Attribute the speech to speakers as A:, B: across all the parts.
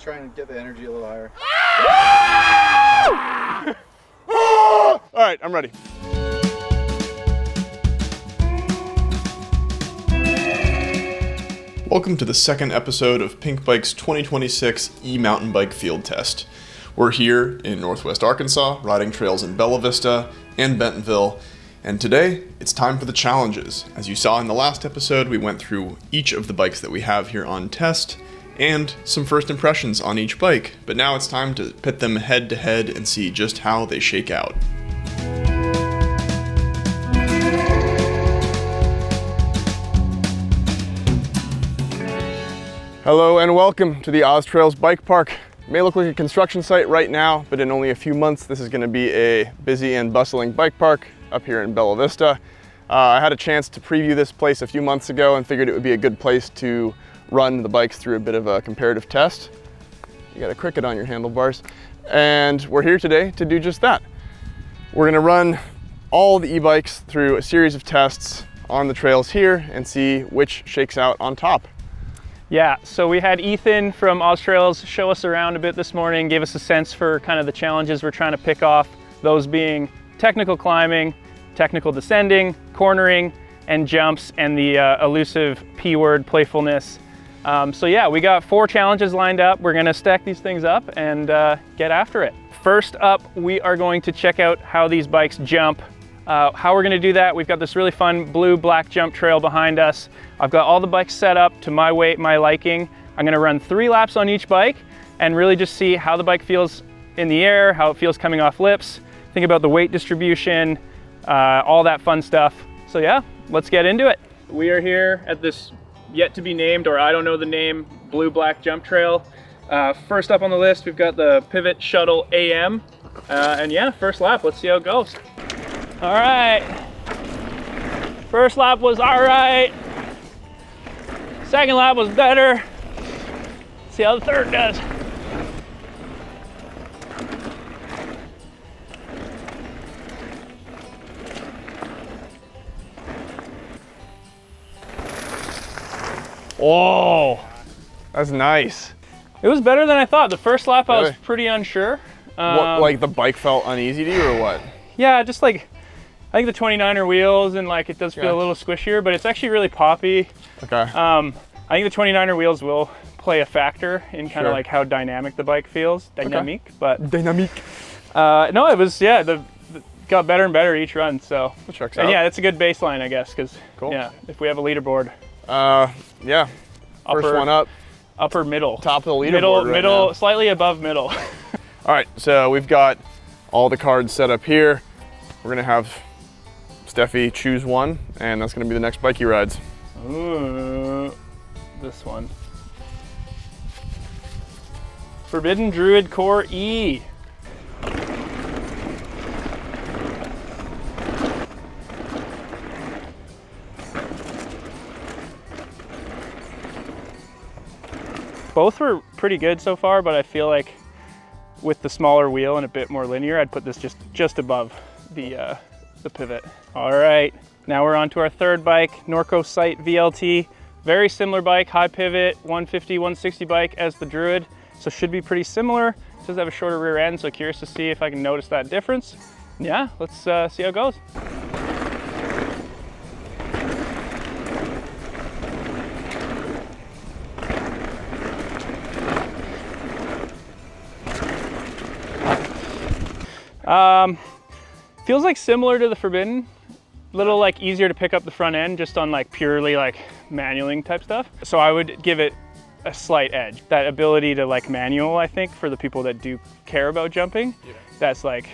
A: try and get the energy a little higher.
B: All right, I'm ready. Welcome to the second episode of Pinkbike's 2026 E-Mountain Bike Field Test. We're here in Northwest Arkansas, riding trails in Bella Vista and Bentonville, and today it's time for the challenges. As you saw in the last episode, we went through each of the bikes that we have here on test and some first impressions on each bike, but now it's time to pit them head to head and see just how they shake out. Hello and welcome to the Oz Trails Bike Park. It may look like a construction site right now, but in only a few months this is going to be a busy and bustling bike park up here in Bella Vista. I had a chance to preview this place a few months ago and figured it would be a good place to run the bikes through a bit of a comparative test. You got a cricket on your handlebars. And we're here today to do just that. We're going to run all the e-bikes through a series of tests on the trails here and see which shakes out on top.
C: Yeah, so we had Ethan from Oz Trails show us around a bit this morning, gave us a sense for kind of the challenges we're trying to pick off, those being technical climbing, technical descending, cornering, and jumps, and the elusive P-word playfulness. So yeah, we got 4 challenges lined up. We're gonna stack these things up and get after it. First up, we are going to check out how these bikes jump. How we're gonna do that, we've got this really fun blue-black jump trail behind us. I've got all the bikes set up to my weight, my liking. I'm gonna run 3 laps on each bike and really just see how the bike feels in the air, how it feels coming off lips, think about the weight distribution, all that fun stuff. So yeah, let's get into it. We are here at this yet to be named, or I don't know the name, blue-black jump trail. First up on the list, we've got the Pivot Shuttle AM. And yeah, first lap, let's see how it goes. All right, first lap was all right. Second lap was better. Let's see how the third does.
B: Whoa, that's nice.
C: It was better than I thought. The first lap I was pretty unsure.
B: What, like the bike felt uneasy to you or what?
C: Yeah, just like, I think the 29er wheels and like it does feel a little squishier, but it's actually really poppy.
B: Okay.
C: I think the 29er wheels will play a factor in kind of like how dynamic the bike feels. Dynamic, but
B: dynamic.
C: No, it was, yeah, got better and better each run. So
B: That checks out.
C: yeah, it's a good baseline, I guess, because yeah, if we have a leaderboard.
B: Yeah. First one up.
C: Upper middle.
B: Top of the leaderboard.
C: Middle, slightly above middle.
B: All right, so we've got all the cards set up here. We're gonna have Steffi choose one, and that's gonna be the next bike he rides.
C: Ooh, this one. Forbidden Druid Core E. Both were pretty good so far, but I feel like with the smaller wheel and a bit more linear, I'd put this just above the pivot. All right, now we're on to our third bike, Norco Sight VLT. Very similar bike, high pivot, 150, 160 bike as the Druid. So should be pretty similar. It does have a shorter rear end, so curious to see if I can notice that difference. Yeah, let's see how it goes. Feels like similar to the Forbidden. A little like easier to pick up the front end just on like purely like manualing type stuff. So I would give it a slight edge. That ability to like manual, I think, for the people that do care about jumping, that's like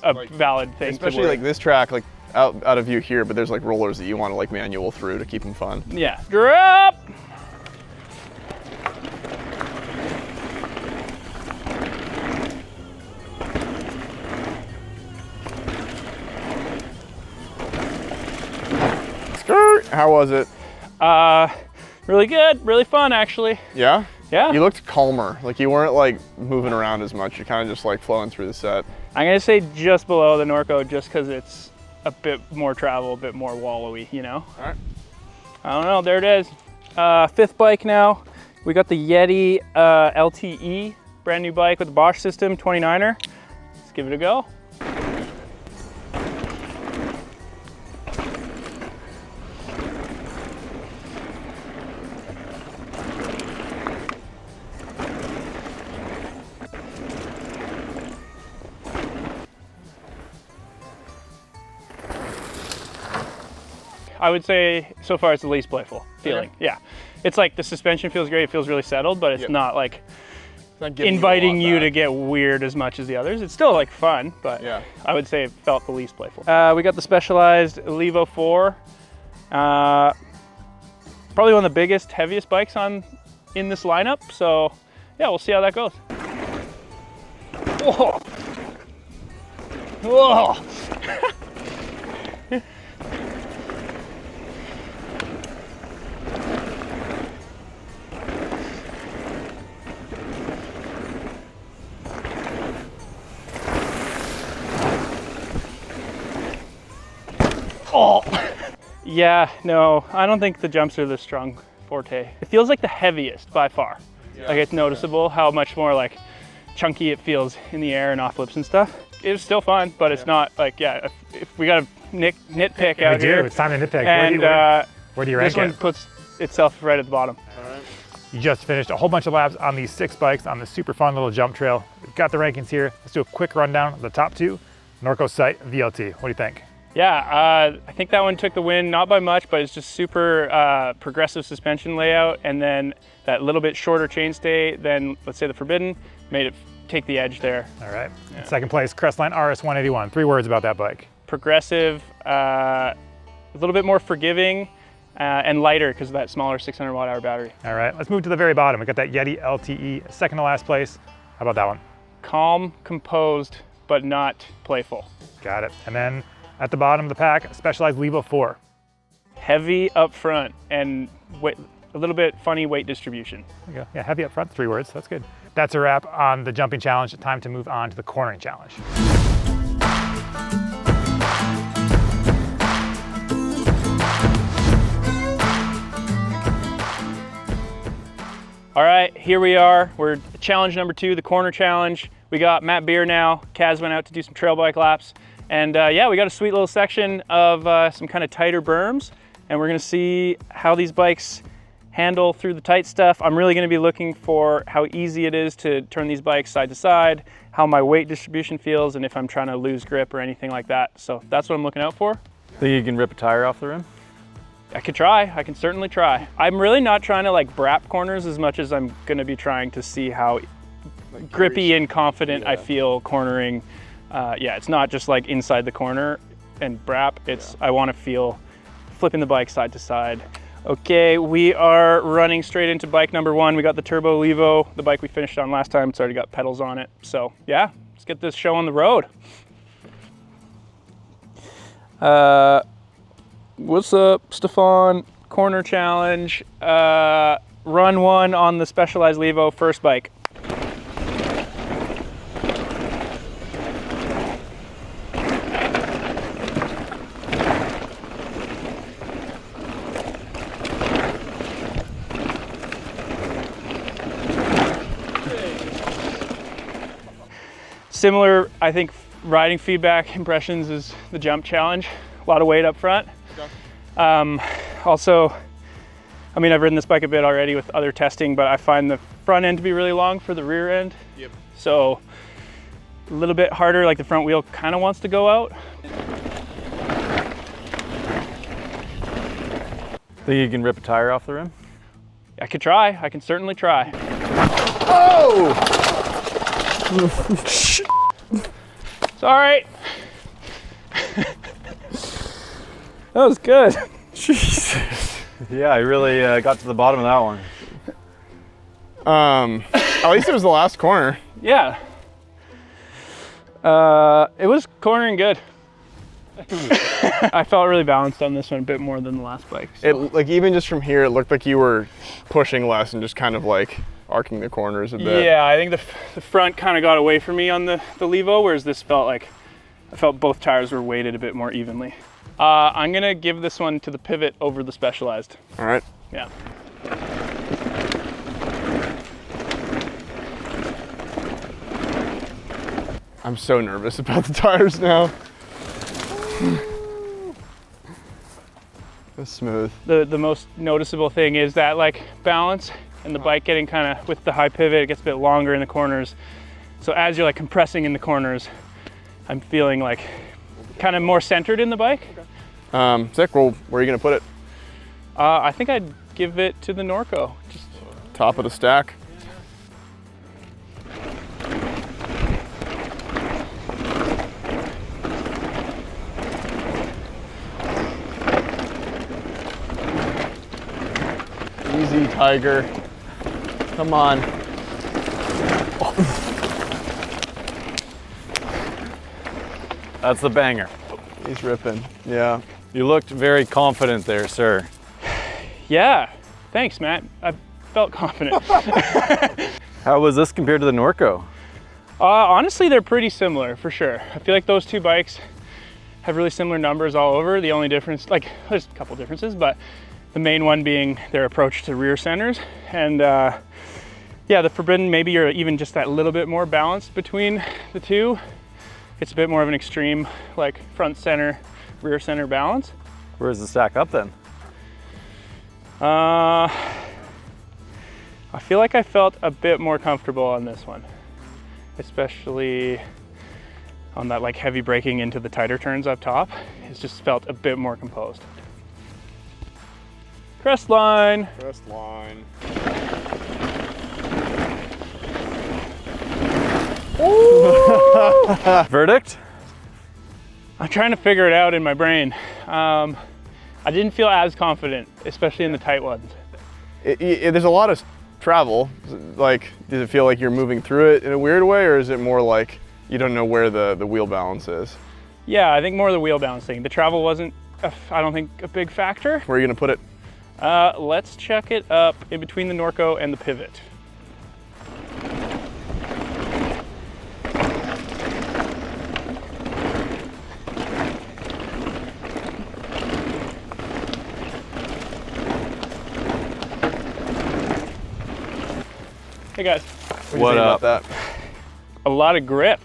C: a valid thing.
B: Especially like this track, like out of view here, but there's like rollers that you want to like manual through to keep them fun.
C: Yeah. Drop!
B: How was it?
C: Really good, really fun actually.
B: Yeah?
C: Yeah.
B: You looked calmer, like you weren't like moving around as much. You're kind of just like flowing through the set.
C: I'm gonna say just below the Norco just because it's a bit more travel, a bit more wallowy, you know?
B: All right.
C: I don't know, there it is. Fifth bike now. We got the Yeti LTE, brand new bike with the Bosch system, 29er. Let's give it a go. I would say so far it's the least playful feeling. Okay. Yeah, it's like the suspension feels great. It feels really settled, but it's not like inviting you to get weird as much as the others. It's still like fun, but yeah, I would say it felt the least playful. We got the Specialized Levo 4. Probably one of the biggest, heaviest bikes in this lineup. So yeah, we'll see how that goes. Whoa! Whoa! Oh! Yeah, no, I don't think the jumps are the strong forte. It feels like the heaviest by far. Yeah. Like it's noticeable how much more like chunky it feels in the air and off flips and stuff. It's still fun, but it's not like, yeah, if we got a nitpick out here.
A: It's time to nitpick.
C: And
A: where do you rank it?
C: This one puts itself right at the bottom.
B: All right.
A: You just finished a whole bunch of laps on these 6 bikes on this super fun little jump trail. We've got the rankings here. Let's do a quick rundown of the top 2. Norco Sight VLT. What do you think?
C: Yeah, I think that one took the win, not by much, but it's just super progressive suspension layout, and then that little bit shorter chainstay than, let's say, the Forbidden, made it take the edge there.
A: All right. Yeah. Second place, Cresline RS 181. 3 words about that bike.
C: Progressive, a little bit more forgiving, and lighter because of that smaller 600 watt-hour battery.
A: All right, let's move to the very bottom. We got that Yeti LTE, second to last place. How about that one?
C: Calm, composed, but not playful.
A: Got it. And then at the bottom of the pack, Specialized Levo 4.
C: Heavy up front and a little bit funny weight distribution.
A: There you go. Yeah, heavy up front, 3 words, that's good. That's a wrap on the jumping challenge. Time to move on to the cornering challenge.
C: All right, here we are. We're challenge number 2, the corner challenge. We got Matt Beer now. Kaz went out to do some trail bike laps. And yeah, we got a sweet little section of some kind of tighter berms, and we're gonna see how these bikes handle through the tight stuff. I'm really gonna be looking for how easy it is to turn these bikes side to side, how my weight distribution feels, and if I'm trying to lose grip or anything like that. So that's what I'm looking out for.
D: Think you can rip a tire off the rim?
C: I could try, I can certainly try. I'm really not trying to like brap corners as much as I'm gonna be trying to see how grippy and confident I feel cornering. Yeah, it's not just like inside the corner and brap, it's I want to feel flipping the bike side to side. Okay, we are running straight into bike number 1. We got the Turbo Levo, the bike we finished on last time. It's already got pedals on it. So yeah, let's get this show on the road. What's up, Stefan? Corner challenge. Run 1 on the Specialized Levo, first bike. Similar, I think, riding feedback impressions is the jump challenge. A lot of weight up front. Okay. Also, I mean, I've ridden this bike a bit already with other testing, but I find the front end to be really long for the rear end. Yep. So a little bit harder, like the front wheel kind of wants to go out.
D: Think you can rip a tire off the rim?
C: I could try, I can certainly try.
B: Oh!
C: It's all right. That was good.
D: Jesus. Yeah, I really got to the bottom of that one.
B: At least it was the last corner.
C: Yeah. It was cornering good. I felt really balanced on this one a bit more than the last bike. So.
B: It, like, even just from here, it looked like you were pushing less and just kind of like arcing the corners a bit.
C: Yeah, I think the front kind of got away from me on the Levo, whereas this felt like, I felt both tires were weighted a bit more evenly. I'm gonna give this one to the Pivot over the Specialized.
B: All right.
C: Yeah.
B: I'm so nervous about the tires now. That's smooth.
C: The most noticeable thing is that like balance and the bike getting kind of, with the high pivot, it gets a bit longer in the corners. So as you're like compressing in the corners, I'm feeling like kind of more centered in the bike.
B: Sick, well, where are you gonna put it?
C: I think I'd give it to the Norco. Just
B: Top of the stack. Easy, Tiger. Come on.
D: That's the banger.
B: He's ripping, yeah.
D: You looked very confident there, sir.
C: yeah, thanks, Matt. I felt confident.
D: How was this compared to the Norco?
C: Honestly, they're pretty similar for sure. I feel like those two bikes have really similar numbers all over. The only difference, like there's a couple differences, but the main one being their approach to rear centers. And yeah, the Forbidden, maybe you're even just that little bit more balanced between the two. It's a bit more of an extreme, like front center, rear center balance.
D: Where does it stack up then?
C: I feel like I felt a bit more comfortable on this one, especially on that like heavy braking into the tighter turns up top. It's just felt a bit more composed. Cresline.
B: Cresline.
D: Verdict?
C: I'm trying to figure it out in my brain. I didn't feel as confident, especially in the tight ones.
B: There's a lot of travel. Like, does it feel like you're moving through it in a weird way, or is it more like you don't know where the wheel balance is?
C: Yeah, I think more the wheel balancing. The travel wasn't, I don't think, a big factor.
B: Where are you gonna put it?
C: Let's check it up in between the Norco and the pivot. Hey guys.
B: What up? About that?
C: A lot of grip.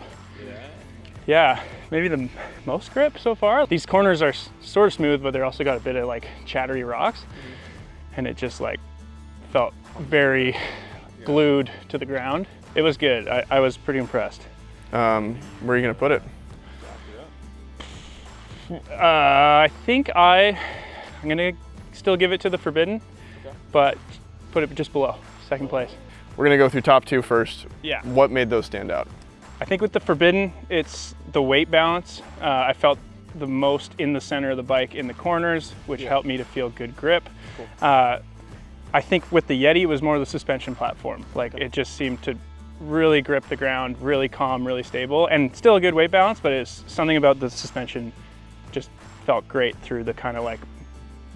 C: Yeah, maybe the most grip so far. These corners are sort of smooth, but they're also got a bit of like chattery rocks. And it just like felt very glued to the ground. It was good. I was pretty impressed.
B: Where are you gonna put it?
C: I think I'm gonna still give it to the Forbidden, but put it just below, second place.
B: We're gonna go through top two first.
C: Yeah.
B: What made those stand out?
C: I think with the Forbidden, it's the weight balance. I felt the most in the center of the bike in the corners, which helped me to feel good grip.
B: Cool.
C: I think with the Yeti, it was more the suspension platform. Like it just seemed to really grip the ground, really calm, really stable, and still a good weight balance, but it's something about the suspension just felt great through the kind of like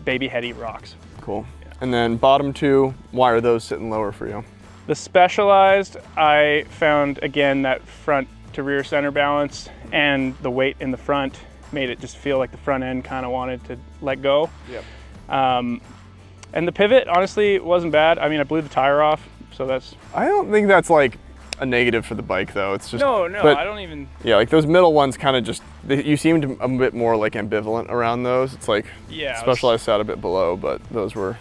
C: baby heady rocks.
B: Cool. Yeah. And then bottom two, why are those sitting lower for you?
C: The Specialized, I found again that front to rear center balance and the weight in the front made it just feel like the front end kind of wanted to let go.
B: Yep.
C: And the pivot, honestly, wasn't bad. I mean, I blew the tire off, so that's...
B: I don't think that's like a negative for the bike though. It's just...
C: No, I don't even...
B: Yeah, like those middle ones kind of just, you seemed a bit more like ambivalent around those. It's like Specialized sat a bit below, but those were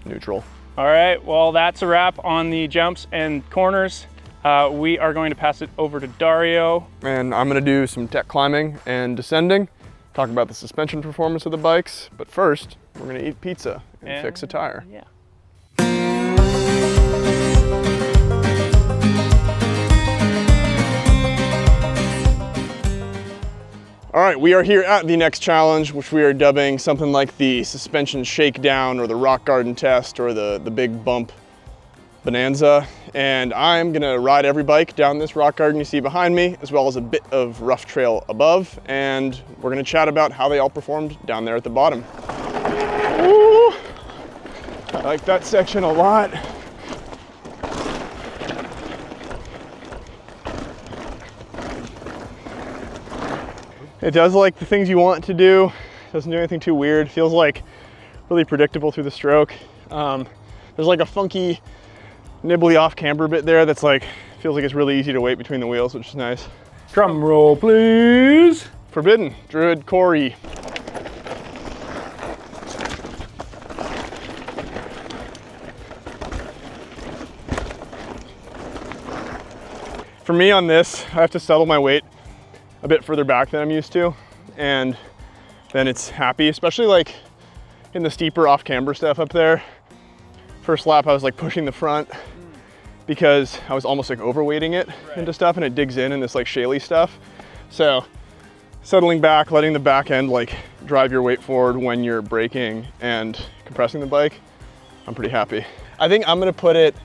B: neutral.
C: All right, well, that's a wrap on the jumps and corners. We are going to pass it over to Dario.
B: And I'm gonna do some tech climbing and descending, talk about the suspension performance of the bikes, but first, we're gonna eat pizza and fix a tire.
C: Yeah.
B: All right, we are here at the next challenge, which we are dubbing something like the suspension shakedown or the rock garden test or the big bump bonanza. And I'm gonna ride every bike down this rock garden you see behind me, as well as a bit of rough trail above. And we're gonna chat about how they all performed down there at the bottom. Ooh, I like that section a lot. It does like the things you want to do. Doesn't do anything too weird. Feels like really predictable through the stroke. There's like a funky, nibbly off camber bit there that's like, feels like it's really easy to wait between the wheels, which is nice.
C: Drum roll, please.
B: Forbidden, Druid Corey. For me on this, I have to settle my weight a bit further back than I'm used to, and then it's happy, especially like in the steeper off camber stuff up there. First lap, I was like pushing the front because I was almost like overweighting it into stuff, and it digs in this like shaly stuff. So settling back, letting the back end like drive your weight forward when you're braking and compressing the bike, I'm pretty happy. I think I'm gonna put it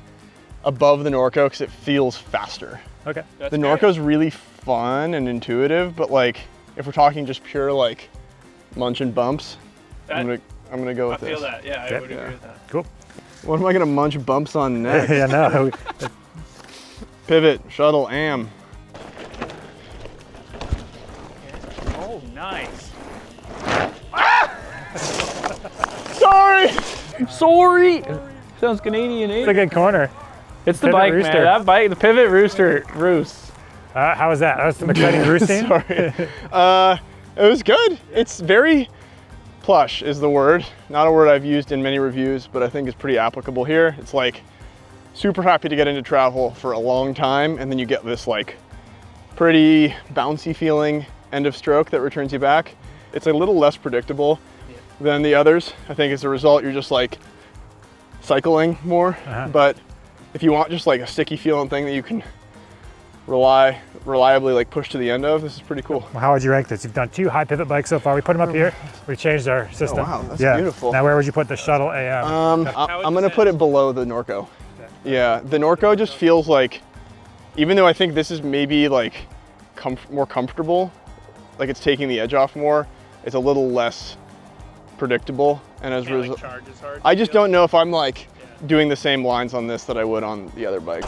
B: above the Norco because it feels faster.
A: Okay.
B: The Norco's really fun and intuitive, but like if we're talking just pure like munch and bumps, I'm gonna go with this.
C: I feel that, yeah, I would agree with that.
A: Cool.
B: What am I gonna munch bumps on next?
A: Yeah, no.
B: Pivot, shuttle, am.
C: Oh, nice.
B: Sorry!
C: Sorry! Sounds Canadian, eh?
A: It's a good corner.
C: It's the
A: Pivot
C: bike,
A: rooster.
C: man. That bike, the pivot rooster roosts.
A: How was that? That was some exciting roosting?
B: Sorry. It was good. It's very plush is the word. Not a word I've used in many reviews, but I think it's pretty applicable here. It's like super happy to get into travel for a long time, and then you get this like pretty bouncy feeling end of stroke that returns you back. It's a little less predictable than the others. I think as a result, you're just like cycling more, but if you want just like a sticky feeling thing that you can reliably like push to the end of, this is pretty cool.
A: Well, how would you rank this? You've done 2 high pivot bikes so far. We put them up here. We changed our system.
B: Oh, wow, that's beautiful.
A: Now where would you put the Shuttle AM?
B: I'm gonna put it below the Norco. Yeah, the Norco just feels like, even though I think this is maybe like more comfortable, like it's taking the edge off more, it's a little less predictable, and as a result, I just don't know if I'm like doing the same lines on this that I would on the other bike.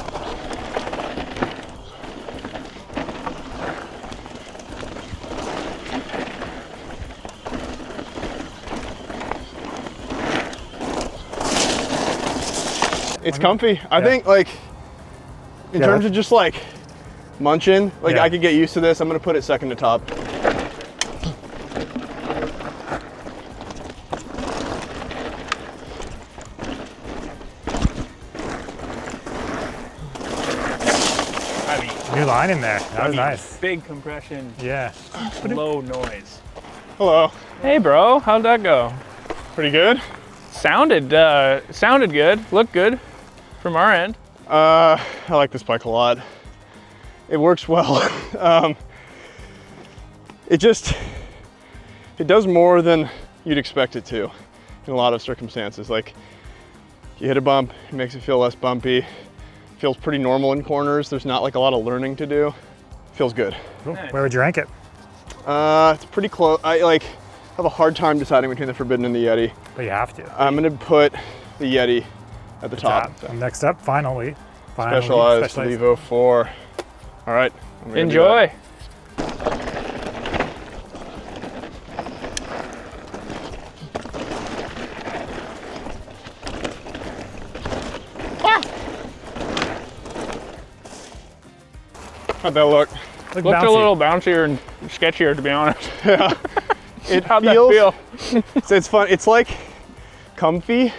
B: It's comfy. I think like in terms of just like munching, like I could get used to this. I'm gonna put it second to top.
A: New line in there. That was nice.
C: Big compression.
A: Yeah.
C: Low noise.
B: Hello.
C: Hey, bro. How'd that go?
B: Pretty good.
C: Sounded good. Looked good from our end.
B: I like this bike a lot. It works well. It does more than you'd expect it to in a lot of circumstances. Like you hit a bump, it makes it feel less bumpy. Feels pretty normal in corners. There's not like a lot of learning to do. Feels good.
A: Cool. Where would you rank it?
B: It's pretty close. I like have a hard time deciding between the Forbidden and the Yeti.
A: But you have to.
B: I'm gonna put the Yeti at the top.
A: So. Next up, finally
B: Specialized Levo 4. All right.
C: Enjoy.
B: How'd that look?
C: Looked a little bouncier and sketchier, to be honest.
B: Yeah.
C: How'd that feel?
B: So it's fun. It's like comfy,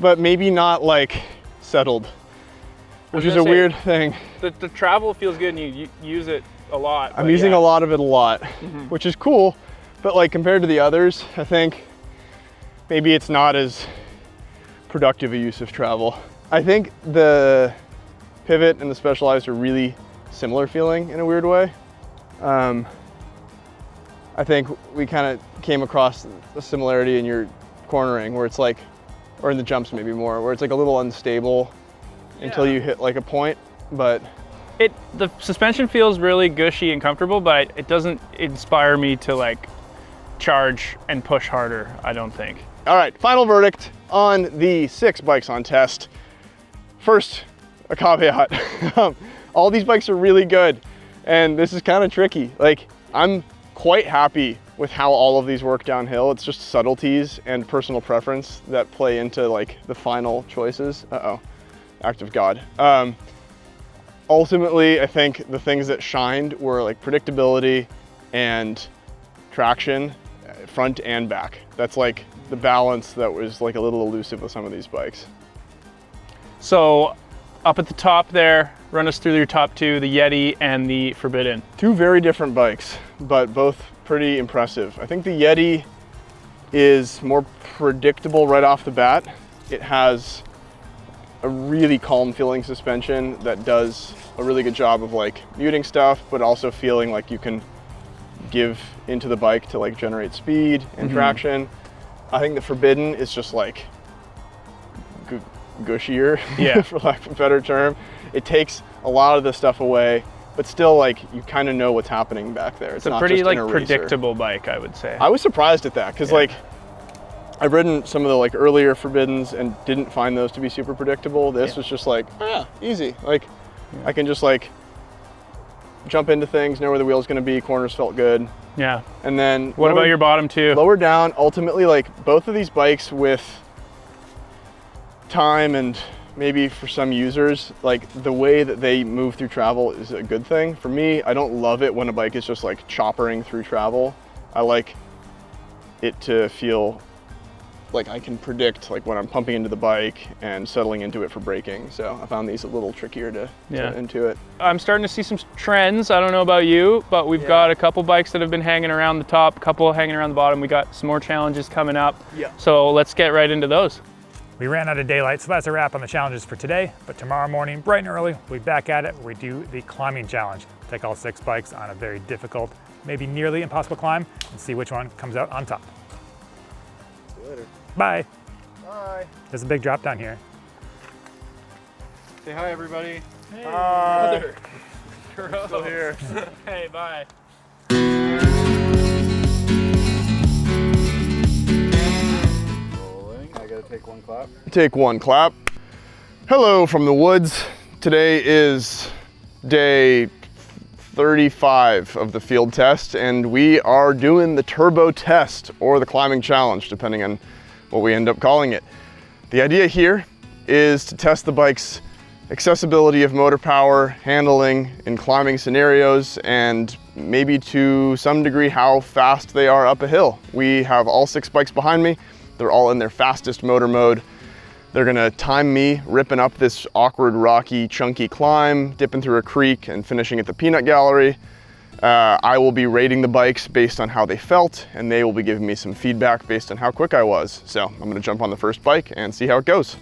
B: but maybe not like settled, which is a weird thing.
C: The travel feels good and you use it a lot.
B: I'm using a lot of it a lot, which is cool. But like compared to the others, I think maybe it's not as productive a use of travel. I think the Pivot and the Specialized are really similar feeling in a weird way. I think we kind of came across a similarity in your cornering where it's like, or in the jumps maybe more, where it's like a little unstable until you hit like a point, but.
C: The suspension feels really gushy and comfortable, but it doesn't inspire me to like charge and push harder, I don't think.
B: All right, final verdict on the 6 bikes on test. First, a caveat. All these bikes are really good, and this is kind of tricky. Like, I'm quite happy with how all of these work downhill. It's just subtleties and personal preference that play into like the final choices. Uh-oh, act of God. ultimately, I think the things that shined were like predictability and traction, front and back. That's like the balance that was like a little elusive with some of these bikes.
C: So up at the top there, run us through your top two, the Yeti and the Forbidden.
B: Two very different bikes, but both pretty impressive. I think the Yeti is more predictable right off the bat. It has a really calm feeling suspension that does a really good job of like muting stuff, but also feeling like you can give into the bike to like generate speed and traction. I think the Forbidden is just like gushier,
C: yeah,
B: for lack of a better term. It takes a lot of the stuff away, but still like you kind of know what's happening back there.
C: It's a pretty like predictable bike, I would say.
B: I was surprised at that because like I've ridden some of the like earlier Forbiddens and didn't find those to be super predictable. This was just like, easy. Like I can just like jump into things, know where the wheel's gonna be, corners felt good.
C: Yeah.
B: And then
C: what about your bottom two?
B: Lower down, ultimately like both of these bikes with time and maybe for some users, like the way that they move through travel is a good thing. For me, I don't love it when a bike is just like choppering through travel. I like it to feel like I can predict like when I'm pumping into the bike and settling into it for braking. So I found these a little trickier to into it.
C: I'm starting to see some trends. I don't know about you, but we've got a couple bikes that have been hanging around the top, a couple hanging around the bottom. We got some more challenges coming up. Yeah. So let's get right into those.
A: We ran out of daylight, so that's a wrap on the challenges for today. But tomorrow morning, bright and early, we'll be back at it. We do the climbing challenge. Take all 6 bikes on a very difficult, maybe nearly impossible climb, and see which one comes out on top.
B: See you later.
A: Bye.
B: Bye.
A: There's a big drop down here.
D: Say hi, everybody.
C: Hey,
B: hi.
C: Still here. Hey, bye.
D: I gotta take one clap.
B: Take one clap. Hello from the woods. Today is day 35 of the field test, and we are doing the turbo test or the climbing challenge, depending on what we end up calling it. The idea here is to test the bike's accessibility of motor power, handling in climbing scenarios, and maybe to some degree how fast they are up a hill. We have all 6 bikes behind me. They're all in their fastest motor mode. They're gonna time me ripping up this awkward, rocky, chunky climb, dipping through a creek and finishing at the peanut gallery. I will be rating the bikes based on how they felt, and they will be giving me some feedback based on how quick I was. So I'm gonna jump on the first bike and see how it goes.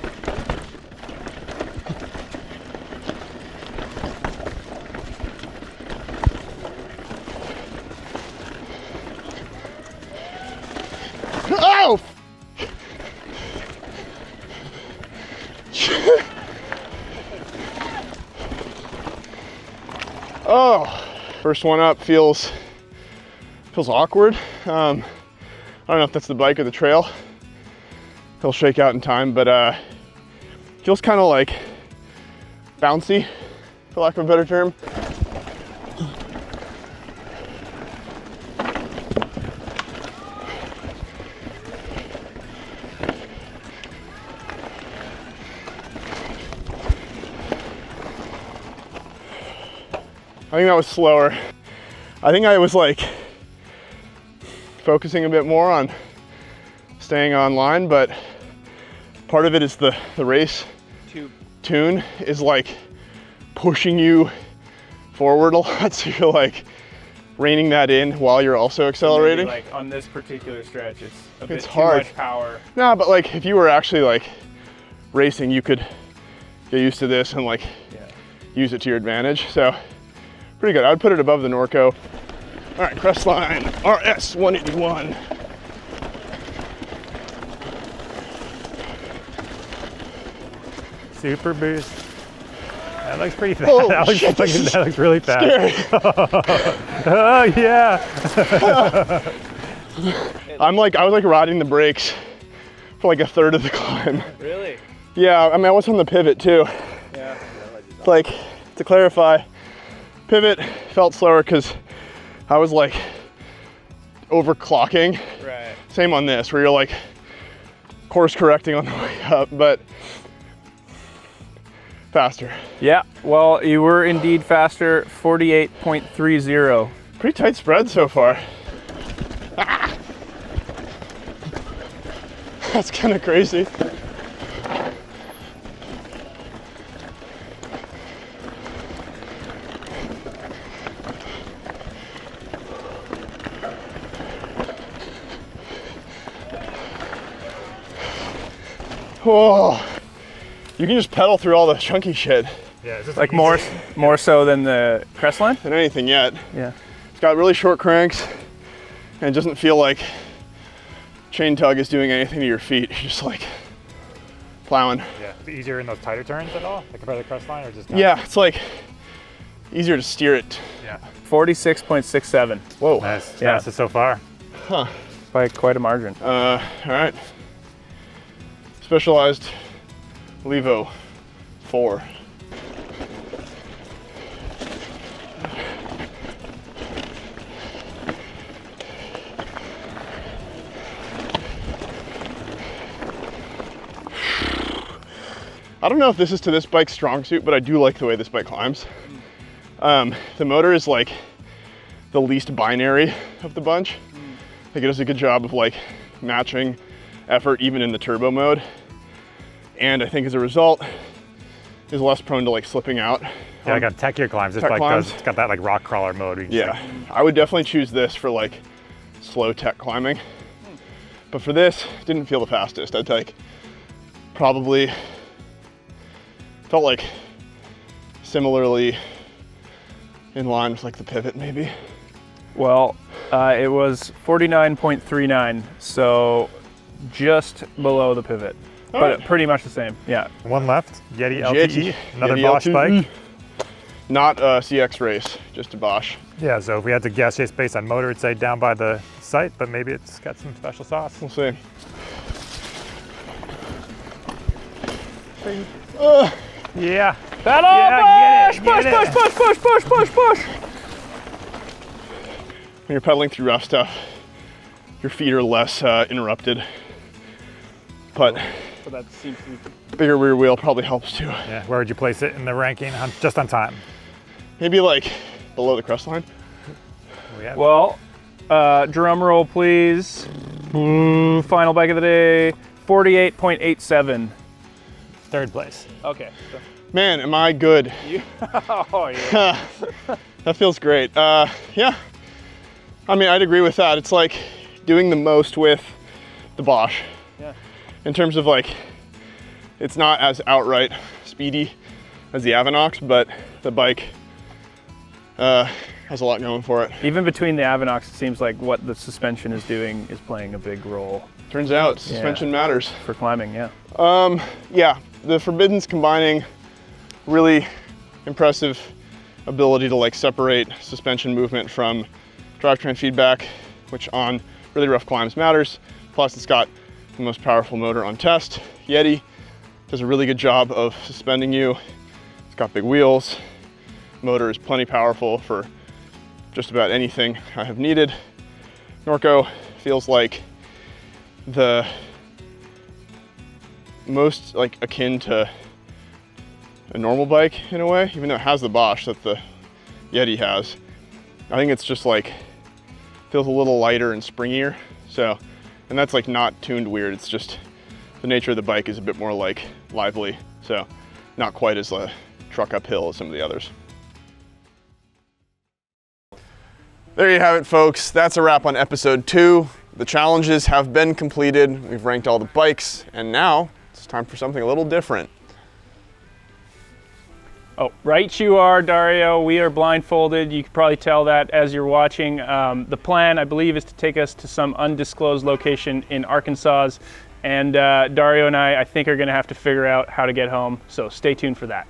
B: Oh! Oh, first one up feels awkward. I don't know if that's the bike or the trail. He'll shake out in time, but feels kind of like bouncy, for lack of a better term. I think that was slower. I think I was like focusing a bit more on staying online, but part of it is the race tune is like pushing you forward a lot, so you're like reining that in while you're also accelerating.
C: Like on this particular stretch, it's a bit
B: hard.
C: Too much power.
B: No, but like if you were actually like racing, you could get used to this and like use it to your advantage. So pretty good. I would put it above the Norco. All right, Cresline RS 181.
A: Super boost. That looks pretty fast.
B: Oh,
A: that looks really fast. Oh yeah.
B: I was like riding the brakes for like a third of the climb.
C: Really?
B: Yeah, I mean I was on the pivot too.
C: Yeah.
B: Like to clarify, pivot felt slower because I was like overclocking.
C: Right.
B: Same on this, where you're like course correcting on the way up, but faster.
C: Yeah, well, you were indeed faster, 48.30.
B: Pretty tight spread so far. Ah! That's kind of crazy. Whoa. You can just pedal through all the chunky shit.
A: Yeah, it's just
C: Like more so than the Cresline?
B: Than anything yet.
C: Yeah.
B: It's got really short cranks and it doesn't feel like chain tug is doing anything to your feet. You're just like plowing.
A: Yeah, is it easier in those tighter turns at all, like compared to the Cresline, or just not?
B: Yeah, it's like easier to steer it.
A: Yeah.
C: 46.67.
B: Whoa.
A: Nice.
C: Yeah.
A: Fastest so far.
B: Huh.
C: By quite a margin.
B: All right. Specialized Levo 4. I don't know if this is to this bike's strong suit, but I do like the way this bike climbs. The motor is like the least binary of the bunch. I think it does a good job of like matching effort even in the turbo mode. And I think as a result, is less prone to like slipping out.
A: Yeah, I got techier climbs. This
B: tech
A: bike
B: climbs.
A: does. It's got that like rock crawler mode. Where you just,
B: Yeah, I would definitely choose this for like slow tech climbing. But for this, didn't feel the fastest. I'd like probably felt like similarly in line with like the pivot maybe.
C: Well, it was 49.39, so just below the pivot, but
B: right.
C: pretty much the same. Yeah.
A: One left, Yeti LTE,
B: Yeti.
A: another
B: Yeti
A: Bosch
B: LTE.
A: bike.
B: Not a CX race, just a Bosch.
A: Yeah, so if we had to guess just based on motor, it'd say down by the site, but maybe it's got some special sauce.
B: We'll see.
C: Yeah. Pedal,
A: Yeah,
C: push,
A: get it,
C: push,
A: get
C: push,
A: it.
C: push, push, push, push, push.
B: When you're pedaling through rough stuff, your feet are less interrupted. But
C: So that seems to be
B: bigger rear wheel probably helps too.
A: Yeah, where would you place it in the ranking? Just on time.
B: Maybe like below the Cresline.
C: Well, drum roll, please. Final bike of the day, 48.87.
A: Third place.
C: Okay.
B: Man, am I good.
C: Oh, yeah.
B: That feels great. Yeah, I mean, I'd agree with that. It's like doing the most with the Bosch.
C: Yeah.
B: In terms of like, it's not as outright speedy as the Avanox, but the bike has a lot going for it.
C: Even between the Avanox, it seems like what the suspension is doing is playing a big role
B: Turns out suspension matters.
C: for climbing, yeah.
B: Yeah, the Forbidden's combining really impressive ability to like separate suspension movement from drivetrain feedback, which on really rough climbs matters. Plus it's got the most powerful motor on test. Yeti does a really good job of suspending you. It's got big wheels. Motor is plenty powerful for just about anything I have needed. Norco feels like the most like akin to a normal bike in a way, even though it has the Bosch that the Yeti has. I think it's just like, feels a little lighter and springier. So, and that's like not tuned weird. It's just the nature of the bike is a bit more like lively. So not quite as a truck uphill as some of the others. There you have it, folks. That's a wrap on episode 2. The challenges have been completed. We've ranked all the bikes, and now it's time for something a little different.
C: Oh, right you are, Dario. We are blindfolded. You can probably tell that as you're watching. The plan, I believe, is to take us to some undisclosed location in Arkansas. And Dario and I think, are going to have to figure out how to get home. So stay tuned for that.